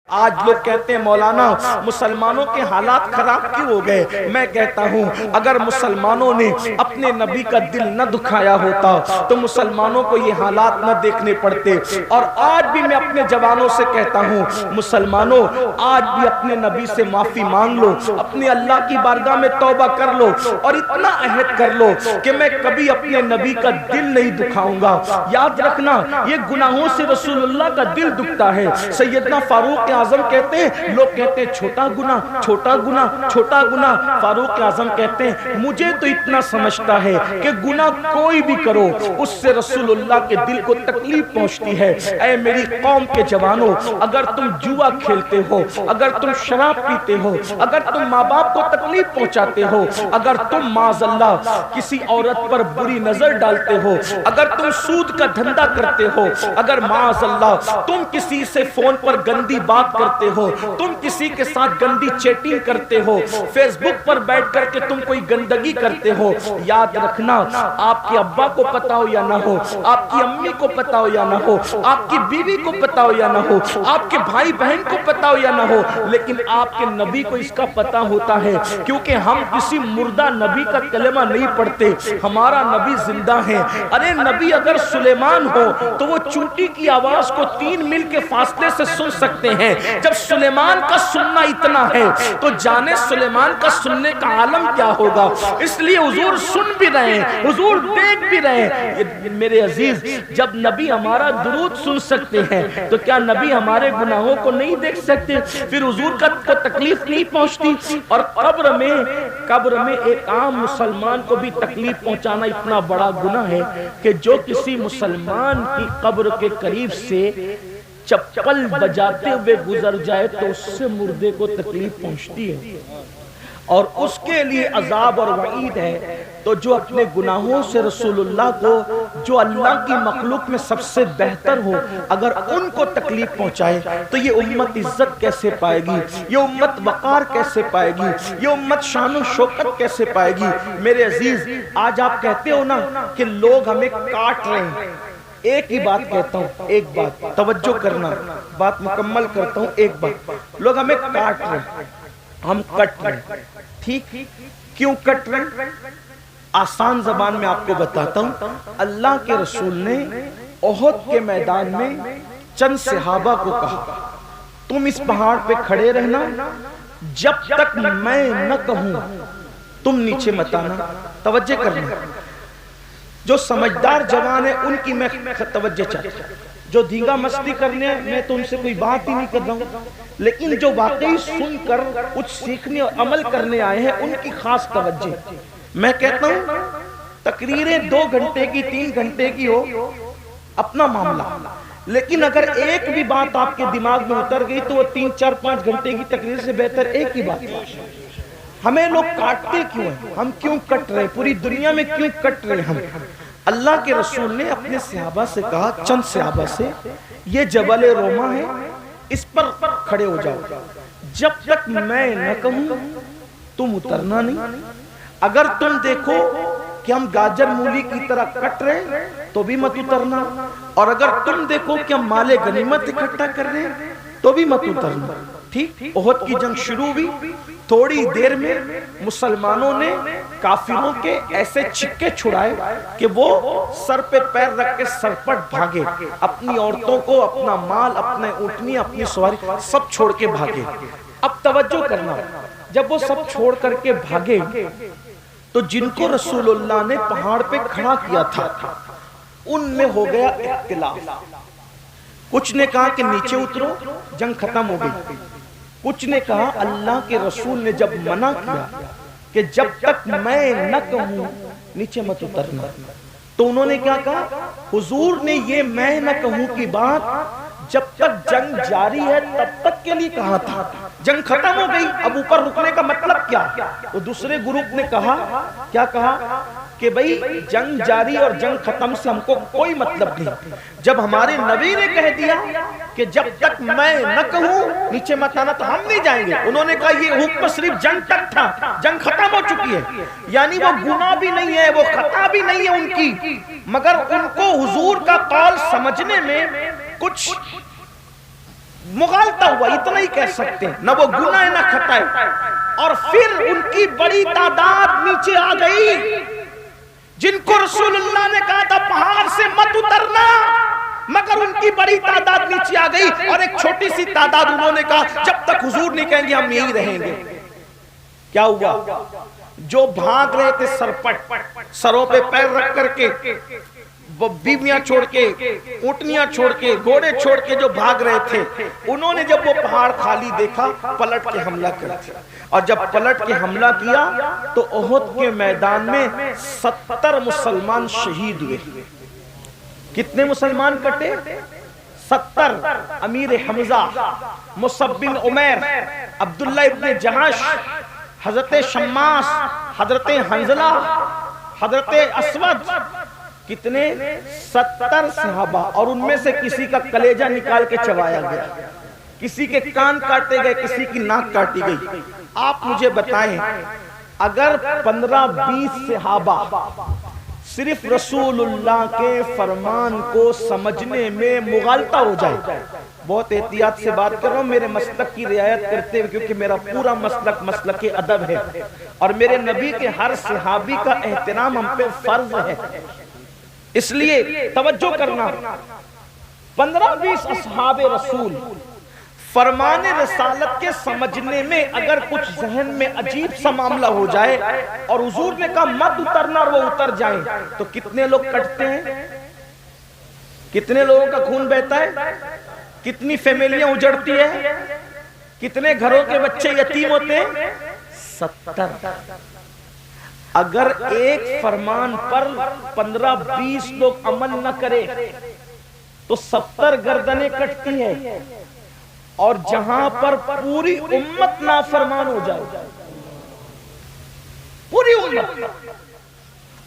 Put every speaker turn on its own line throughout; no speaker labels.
آج لوگ کہتے ہیں مولانا مسلمانوں کے حالات خراب کیوں ہو گئے؟ میں کہتا ہوں اگر مسلمانوں نے اپنے نبی کا دل نہ دکھایا ہوتا تو مسلمانوں کو یہ حالات نہ دیکھنے پڑتے۔ اور آج بھی میں اپنے جوانوں سے کہتا ہوں مسلمانوں آج بھی اپنے نبی سے معافی مانگ لو، اپنے اللہ کی بارگاہ میں توبہ کر لو اور اتنا عہد کر لو کہ میں کبھی اپنے نبی کا دل نہیں دکھاؤں گا۔ یاد رکھنا یہ گناہوں سے رسول اللہ کا دل دکھتا ہے۔ سیدنا فاروق اعظم کہتے ہیں، لوگ کہتے ہیں چھوٹا گناہ چھوٹا گناہ چھوٹا گناہ، فاروق اعظم کہتے ہیں مجھے تو اتنا سمجھتا ہے کہ گناہ کوئی بھی کرو اس سے رسول اللہ کے دل کو تکلیف پہنچتی ہے۔ اے میری قوم کے جوانوں، اگر تم جوا کھیلتے ہو، اگر تم شراب پیتے ہو، اگر تم ماں باپ کو تکلیف پہنچاتے ہو، اگر تم معاذ اللہ کسی عورت پر بری نظر ڈالتے ہو، اگر تم سود کا دھندا کرتے ہو، اگر معاذ اللہ تم کسی سے فون پر گندی بات کرتے ہو، تم کسی کے ساتھ گندی چیٹنگ کرتے ہو، فیس بک پر بیٹھ کر کے تم کوئی گندگی کرتے ہو، یاد رکھنا آپ کے ابا کو پتا ہو یا نہ ہو، آپ کی امی کو پتا ہو یا نہ ہو، آپ کی بیوی کو پتا ہو یا نہ ہو، آپ کے بھائی بہن کو پتا ہو یا نہ ہو، لیکن آپ کے نبی کو اس کا پتا ہوتا ہے، کیونکہ ہم کسی مردہ نبی کا کلمہ نہیں پڑھتے، ہمارا نبی زندہ ہے۔ ارے نبی اگر سلیمان ہو تو وہ چونٹی کی آواز کو 3 میل کے فاصلے سے سن سکتے ہیں۔ جب سلیمان کا سننا اتنا ہے تو جانے سلیمان کا سننے کا عالم کیا ہوگا۔ اس لیے حضور سن بھی رہے ہیں، حضور دیکھ بھی رہے ہیں۔ میرے عزیز جب نبی ہمارا درود سن سکتے ہیں تو کیا نبی ہمارے گناہوں کو نہیں دیکھ سکتے؟ پھر حضور کو تکلیف نہیں پہنچتی؟ اور قبر میں ایک عام مسلمان کو بھی تکلیف پہنچانا اتنا بڑا گناہ ہے کہ جو کسی مسلمان کی قبر کے قریب سے چپل بجاتے ہوئے گزر جائے تو اس سے مردے کو تکلیف پہنچتی ہے اور اس کے لیے عذاب اور وعید ہے۔ تو جو اپنے گناہوں سے رسول اللہ کو جو اللہ کی مخلوق میں سب سے بہتر ہو اگر ان کو تکلیف پہنچائے تو یہ امت عزت کیسے پائے گی، یہ امت وقار کیسے پائے گی، یہ امت شان و شوکت کیسے پائے گی؟ میرے عزیز آج آپ کہتے ہو نا کہ لوگ ہمیں کاٹ رہے ہیں، ایک ہی بات کہتا ہوں، ایک بات توجہ کرنا، بات مکمل کرتا ہوں، ایک بات لوگ ہمیں کاٹ رہے ہیں، ہم کٹ رہے ہیں، ٹھیک کیوں کٹ رہے ہیں؟ آسان زبان میں آپ کو بتاتا ہوں۔ اللہ کے رسول نے احد کے میدان میں چند صحابہ کو کہا تم اس پہاڑ پہ کھڑے رہنا جب تک میں نہ کہوں تم نیچے مت آنا۔ توجہ کرنا، جو سمجھدار جوان ہے ان کی میں توجہ چاہتا ہوں، جو دھینگا مستی کرنے ہیں میں تو ان سے کوئی بات ہی نہیں کر رہا ہوں، لیکن جو واقعی سن کر کچھ سیکھنے اور عمل کرنے آئے ہیں ان کی خاص توجہ۔ میں کہتا ہوں تقریریں 2 گھنٹے کی 3 گھنٹے کی ہو اپنا معاملہ، لیکن اگر ایک بھی بات آپ کے دماغ میں اتر گئی تو وہ 3 4 5 گھنٹے کی تقریر سے بہتر ایک ہی بات ہے۔ ہمیں لوگ کاٹتے کیوں ہیں؟ ہم کیوں کٹ رہے؟ پوری دنیا میں کیوں کٹ رہے ہم؟ اللہ کے رسول نے اپنے صحابہ سے کہا، چند صحابہ سے، یہ جبل روما ہے اس پر کھڑے ہو جاؤ، جب تک میں نہ کہوں تم اترنا نہیں۔ اگر تم دیکھو کہ ہم گاجر مولی کی طرح کٹ رہے تو بھی مت اترنا، اور اگر تم دیکھو کہ ہم مال غنیمت اکٹھا کر رہے ہیں تو بھی مت اترنا۔ ٹھیک، احد کی جنگ شروع ہوئی، تھوڑی دیر میں مسلمانوں نے کافروں کے ایسے چھکے چھڑائے کہ وہ سر پہ پیر رکھ کے سرپٹ بھاگے، اپنی عورتوں کو، اپنا مال، اپنے اونٹنی، اپنی سواری سب چھوڑ کے بھاگے۔ اب توجہ کرنا، جب وہ سب چھوڑ کر کے بھاگے تو جن کو رسول اللہ نے پہاڑ پہ کھڑا کیا تھا ان میں ہو گیا اختلاف۔ کچھ نے کہا کہ نیچے اترو، جنگ ختم ہو گئی۔ کچھ نے کہا اللہ کے رسول نے جب منع کیا کہ جب تک میں نہ کہوں نیچے مت اترنا، تو انہوں نے کیا کہا؟ حضور نے یہ میں نہ کہوں کی بات جب تک جنگ جاری ہے تب تک کے لیے کہا تھا، جنگ ختم ہو گئی اب اوپر رکنے کا مطلب کیا؟ تو دوسرے گروپ نے کہا، کیا کہا کہ بھئی جنگ جاری اور جنگ ختم سے ہم کو کوئی مطلب نہیں، جب ہمارے نبی نے کہہ دیا کہ جب تک میں نہ کہوں نیچے مت آنا تو ہم نہیں جائیں گے۔ انہوں نے کہا یہ حکم صرف جنگ تک تھا، جنگ ختم ہو چکی ہے، یعنی وہ گناہ بھی نہیں ہے، وہ خطا بھی نہیں ہے ان کی، مگر ان کو حضور کا قول سمجھنے میں کچھ مغالطہ ہوا، اتنا ہی کہہ سکتے ہیں، نہ وہ گناہ نہ خطائے. اور پھر ان کی بڑی تعداد نیچے آ گئی جن کو رسول اللہ نے کہا تھا پہاڑ سے مت اترنا، مگر ان کی بڑی تعداد نیچے آ گئی. اور ایک چھوٹی سی تعداد انہوں نے کہا جب تک حضور نہیں کہیں گے ہم یہی رہیں گے. کیا ہوا؟ جو بھاگ رہے تھے سرپٹ، سروں پہ پیر رکھ کر کے، بیویاں چھوڑ کے، اونٹنیاں چھوڑ کے، گھوڑے چھوڑ کے جو بھاگ رہے تھے، انہوں نے جب وہ پہاڑ خالی دیکھا پلٹ کے حملہ کر دیا. اور جب پلٹ کے حملہ کیا تو احد کے میدان میں 70 مسلمان شہید ہوئے. کتنے مسلمان کٹے؟ 70. امیر حمزہ، مصعب بن عمیر، عبداللہ ابن جہش، حضرت شماس، حضرت حنزلہ، حضرت اسود. کتنے؟ 70 صحابہ. اور ان میں سے کسی کا کلیجہ نکال کے چبایا گیا، کسی کے کان کاٹے گئے، کسی کی ناک کاٹی گئی. آپ مجھے بتائیں اگر 15-20 صحابہ صرف رسول اللہ کے فرمان کو سمجھنے میں مغالطہ ہو جائے، بہت احتیاط سے بات کر رہا ہوں میرے مسلک کی رعایت کرتے ہوئے، کیونکہ میرا پورا مسلک مسلک ادب ہے اور میرے نبی کے ہر صحابی کا احترام ہم پہ فرض ہے، اس لیے توجہ کرنا. 15-20 اصحاب رسول فرمان رسالت کے سمجھنے میں اگر کچھ ذہن میں عجیب سا معاملہ ہو جائے اور حضور نے کہا مت اترنا اور وہ اتر جائیں، تو کتنے لوگ کٹتے ہیں؟ کتنے لوگوں کا خون بہتا ہے؟ کتنی فیملیاں اجڑتی ہے؟ کتنے گھروں کے بچے یتیم ہوتے ہیں؟ 70. اگر ایک فرمان پر 15-20 لوگ عمل نہ کرے تو 70 گردنیں کٹتی ہیں. اور جہاں پر پوری امت نافرمان ہو جائے، پوری امت،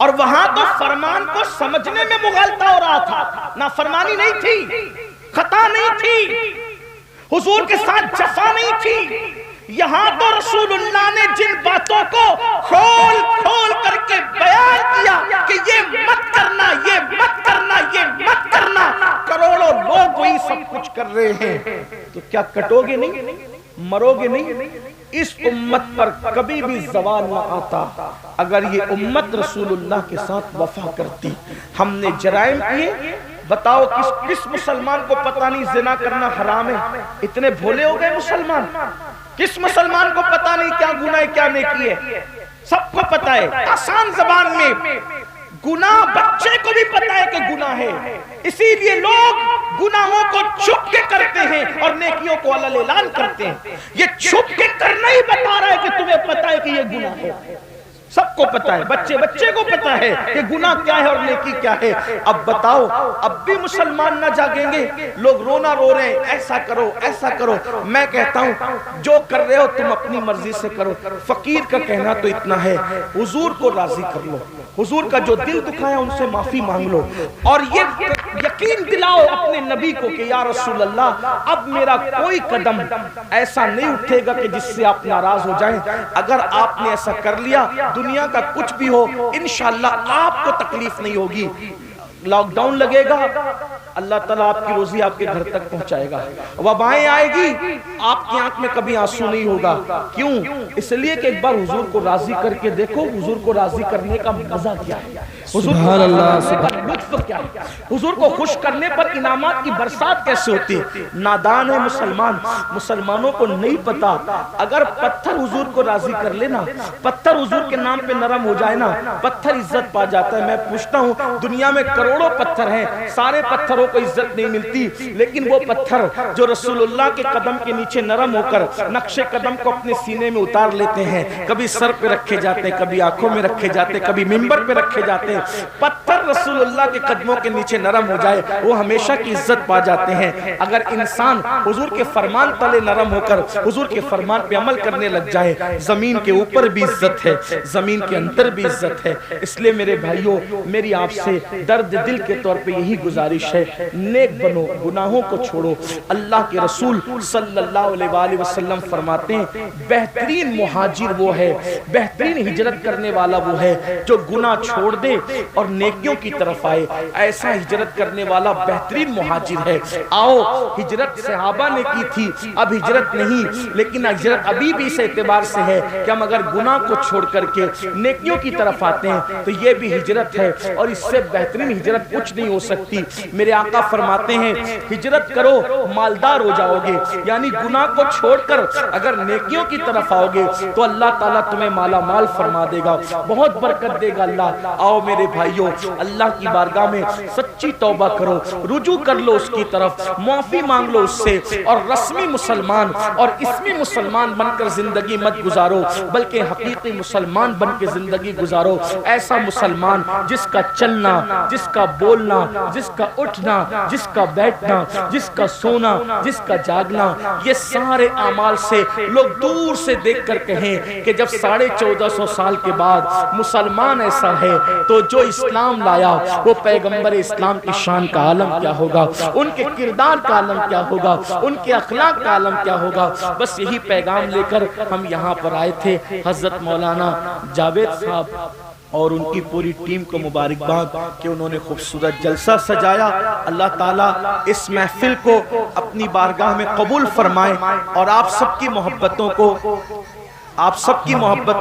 اور وہاں تو فرمان کو سمجھنے میں مغالطہ ہو رہا تھا، نافرمانی نہیں تھی، خطا نہیں تھی، حضور کے ساتھ جفا نہیں تھی. یہاں تو رسول اللہ نے جن باتوں کو کھول کھول کر کے بیان کیا کہ یہ مت کرنا، یہ مت کرنا، یہ مت کرنا، کروڑوں لوگ وہی سب کچھ کر رہے ہیں، تو کیا کٹو گے نہیں؟ مرو گے نہیں؟ اس امت پر کبھی بھی زوال نہ آتا اگر یہ امت رسول اللہ کے ساتھ وفا کرتی. ہم نے جرائم کیے، بتاؤ کس مسلمان کو پتہ نہیں زنا کرنا حرام ہے؟ اتنے بھولے ہو گئے مسلمان. کس مسلمان کو پتہ نہیں کیا گناہ ہے کیا نیکی ہے؟ سب کو پتہ ہے. آسان زبان میں گناہ بچے کو بھی پتہ ہے کہ گناہ ہے، اسی لیے لوگ گناہوں کو چھپ کے کرتے ہیں اور نیکیوں کو علل اعلان کرتے ہیں. یہ چھپ کے کرنا ہی بتا رہا ہے کہ تمہیں پتہ ہے کہ یہ گناہ ہے. سب کو پتہ ہے، بچے کو پتہ ہے کہ گناہ کیا ہے اور نیکی کیا ہے. اب بتاؤ، اب بھی مسلمان نہ جاگیں گے؟ لوگ رونا رو رہے ہیں، ایسا کرو ایسا کرو. میں کہتا ہوں جو کر رہے ہو تم اپنی مرضی سے کرو. فقیر کا کہنا تو اتنا ہے، حضور کو راضی کر لو، حضور کا جو دل دکھایا ان سے معافی مانگ لو، اور یہ یقین دلاؤ اپنے نبی کو کہ یا رسول اللہ اب میرا کوئی قدم ایسا نہیں اٹھے گا کہ جس سے آپ ناراض ہو جائیں. اگر آپ نے ایسا کر لیا، دنیا کا کچھ بھی ہو انشاءاللہ آپ کو تکلیف نہیں ہوگی. لاک ڈاؤن لگے گا، اللہ تعالیٰ آپ کی روزی آپ کے گھر تک پہنچائے گا. وبائیں آئے گی، آپ کی آنکھ میں کبھی آنسو نہیں ہوگا. کیوں؟ اس لیے کہ ایک بار حضور کو راضی کر کے دیکھو حضور کو راضی کرنے کا مزہ کیا ہے، حضور کو راضی کرنے کا لطف کیا ہے، حضور کو خوش کرنے پر انعامات کی برسات کیسے ہوتی ہے. نادان ہے مسلمانوں کو نہیں پتا. اگر پتھر حضور کو راضی کر لینا، پتھر حضور کے نام پہ نرم ہو جائے نا، پتھر عزت پا جاتا ہے. میں پوچھتا ہوں دنیا میں کروڑوں پتھر ہیں، سارے پتھروں کو عزت نہیں ملتی، لیکن وہ پتھر جو رسول اللہ کے قدم کے نیچے نرم ہو کر نقش قدم کو اپنے سینے میں اتار لیتے ہیں، کبھی سر پہ رکھے جاتے، کبھی آنکھوں میں رکھے جاتے، کبھی منبر پہ رکھے جاتے ہیں. پتھر رسول اللہ کے قدموں کے نیچے نرم ہو جائے وہ ہمیشہ کی عزت پا جاتے ہیں. اگر انسان حضور کے فرمان تلے نرم ہو کر حضور کے فرمان پہ عمل کرنے لگ جائے، زمین کے اوپر بھی عزت ہے، زمین کے اندر بھی عزت ہے. اس لیے میرے بھائیوں، میری آپ سے درد دل کے طور پہ یہی گزارش ہے، نیک بنو، گناہوں کو چھوڑو. اللہ کے رسول صلی اللہ علیہ وآلہ وسلم فرماتے ہیں بہترین مہاجر وہ ہے، بہترین ہجرت کرنے والا وہ ہے جو گناہ چھوڑ دے اور نیکیوں کی طرف آئے. ایسا ہجرت کرنے والا بہترین مہاجر ہے. آؤ ہجرت صحابہ نے کی تھی, اب ہجرت نہیں, لیکن ہجرت ابھی بھی اس اعتبار سے ہے کہ ہم اگر گناہ کو چھوڑ کر کے نیکیوں کی طرف آتے ہیں تو یہ بھی ہجرت ہے, اور اس سے بہترین ہجرت کچھ نہیں ہو سکتی. میرے آقا فرماتے ہیں ہجرت کرو مالدار ہو جاؤ گے, یعنی گناہ کو چھوڑ کر اگر نیکیوں کی طرف آؤ گے تو اللہ تعالیٰ تمہیں مالا مال فرما دے گا, بہت برکت دے گا اللہ. آؤ میرے بھائیوں, اللہ کی بارگاہ میں سچی توبہ کرو, رجوع کر لو اس کی طرف, معافی مانگ لو اس سے, اور رسمی مسلمان اور اسمی مسلمان بن کر زندگی مت گزارو, بلکہ حقیقی مسلمان بن کے زندگی گزارو. ایسا مسلمان جس کا چلنا, جس کا بولنا, جس کا اٹھنا, جس کا بیٹھنا, جس کا سونا, جس کا جاگنا, یہ سارے اعمال سے لوگ دور سے دیکھ کر کہیں کہ جب 1450 سال کے بعد مسلمان ایسا ہے تو جو اسلام لایا وہ پیغمبر اسلام کی شان کا عالم کیا ہوگا, ان کے کردار کا عالم کیا ہوگا, ان کے اخلاق کا عالم کیا ہوگا. بس یہی پیغام لے کر ہم یہاں پر آئے تھے. حضرت مولانا جاوید صاحب اور ان کی پوری ٹیم کو مبارکباد کہ انہوں نے خوبصورت جلسہ سجایا. اللہ تعالیٰ اس محفل کو اپنی بارگاہ میں قبول فرمائے, اور آپ سب کی محبتوں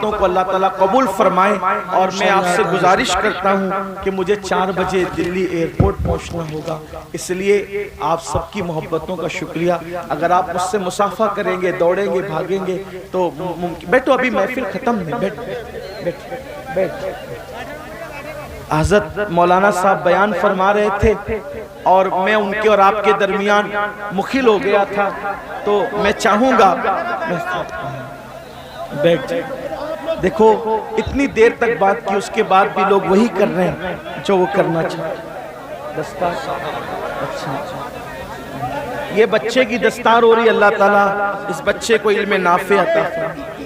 کو اللہ تعالیٰ قبول فرمائے. اور میں آپ سے گزارش کرتا ہوں کہ مجھے 4 بجے دلی ایئرپورٹ پہنچنا ہوگا, اس لیے آپ سب کی محبتوں کا شکریہ. اگر آپ مجھ سے مصافحہ کریں گے, دوڑیں گے, بھاگیں گے تو ممکن. بیٹھو, ابھی محفل ختم نہیں, بیٹھ. حضرت مولانا صاحب بیان فرما رہے تھے اور میں ان کے اور آپ کے درمیان مخل ہو گیا تھا, تو میں چاہوں گا بیٹھ. دیکھو اتنی دیر تک بات کی, اس کے بعد بھی لوگ وہی کر رہے ہیں جو وہ کرنا چاہتے. دستار اچھا, یہ بچے کی دستار ہو رہی. اللہ تعالیٰ اس بچے کو علم نافع عطا فرمائے.